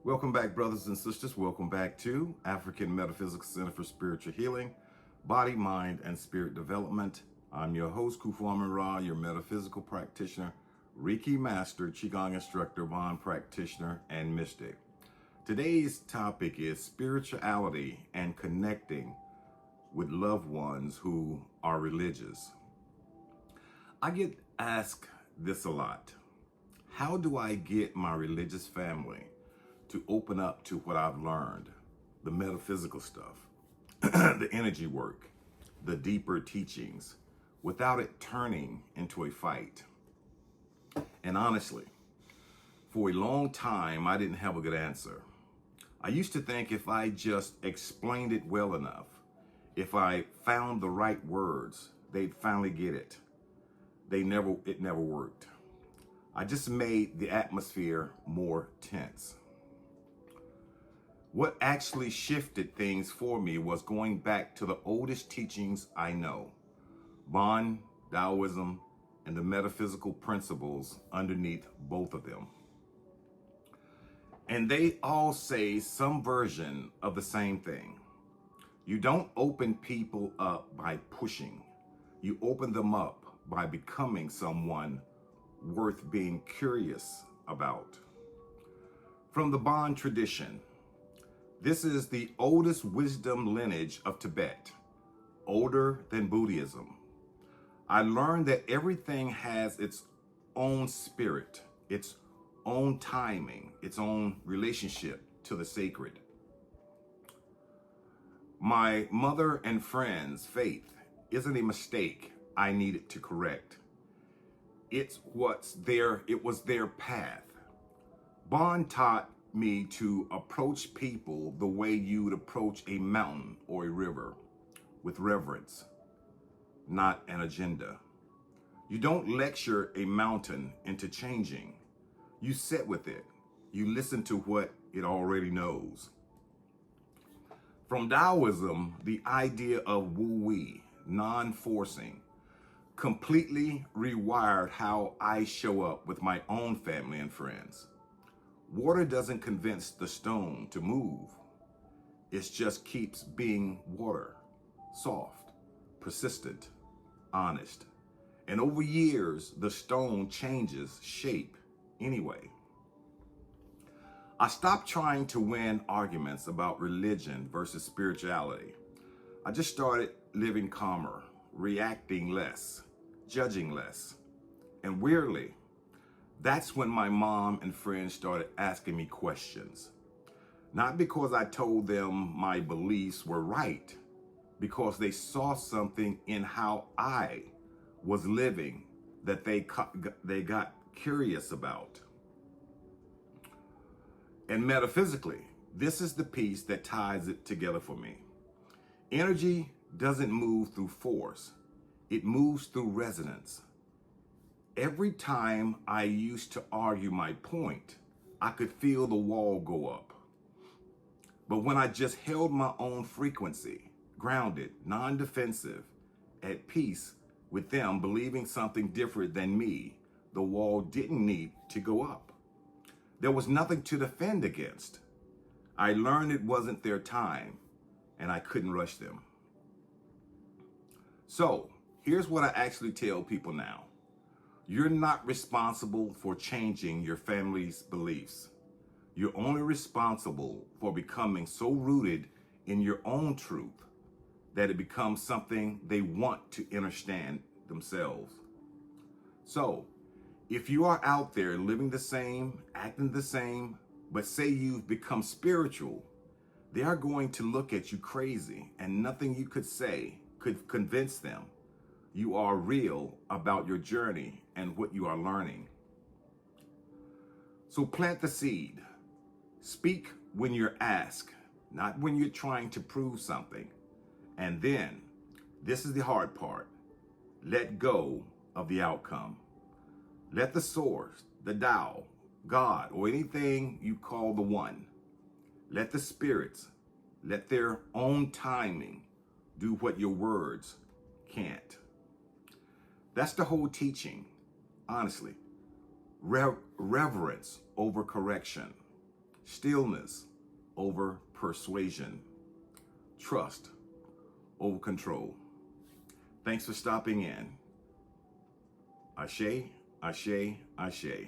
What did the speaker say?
Welcome back, brothers and sisters. Welcome back to African Metaphysical Center for Spiritual Healing, Body, Mind, and Spirit Development. I'm your host, Kufuamin Ra, your metaphysical practitioner, Reiki master, Qigong instructor, Bond practitioner, and mystic. Today's topic is spirituality and connecting with loved ones who are religious. I get asked this a lot. How do I get my religious family to open up to what I've learned, the metaphysical stuff, the energy work, the deeper teachings, without it turning into a fight? And honestly, for a long time, I didn't have a good answer. I used to think if I just explained it well enough, if I found the right words, they'd finally get it. It never worked. I just made the atmosphere more tense. What actually shifted things for me was going back to the oldest teachings I know, Bon, Taoism, and the metaphysical principles underneath both of them. And they all say some version of the same thing. You don't open people up by pushing. You open them up by becoming someone worth being curious about. From the Bon tradition, this is the oldest wisdom lineage of Tibet, older than Buddhism. I learned that everything has its own spirit, its own timing, its own relationship to the sacred. My mother and friends' faith isn't a mistake I needed to correct. It was their path. Bon taught me to approach people the way you would approach a mountain or a river, with reverence, not an agenda. You don't lecture a mountain into changing. You sit with it. You listen to what it already knows. From Taoism, the idea of wu-wei, non-forcing, completely rewired how I show up with my own family and friends. Water doesn't convince the stone to move. It just keeps being water, soft, persistent, honest. And over years, the stone changes shape anyway. I stopped trying to win arguments about religion versus spirituality. I just started living calmer, reacting less, judging less. And weirdly, that's when my mom and friends started asking me questions. Not because I told them my beliefs were right, because they saw something in how I was living that they got curious about. And metaphysically, this is the piece that ties it together for me. Energy doesn't move through force. It moves through resonance. Every time I used to argue my point, I could feel the wall go up. But when I just held my own frequency, grounded, non-defensive, at peace with them believing something different than me, the wall didn't need to go up. There was nothing to defend against. I learned it wasn't their time, and I couldn't rush them. So, here's what I actually tell people now. You're not responsible for changing your family's beliefs. You're only responsible for becoming so rooted in your own truth that it becomes something they want to understand themselves. So, if you are out there living the same, acting the same, but say you've become spiritual, they are going to look at you crazy, and nothing you could say could convince them you are real about your journey and what you are learning. So plant the seed. Speak when you're asked, not when you're trying to prove something. And then, this is the hard part, let go of the outcome. Let the source, the Tao, God, or anything you call the one, let the spirits, let their own timing do what your words can't. That's the whole teaching, honestly. Reverence over correction. stillness over persuasion, trust over control. Thanks for stopping in. Ashe, ashe, ashe.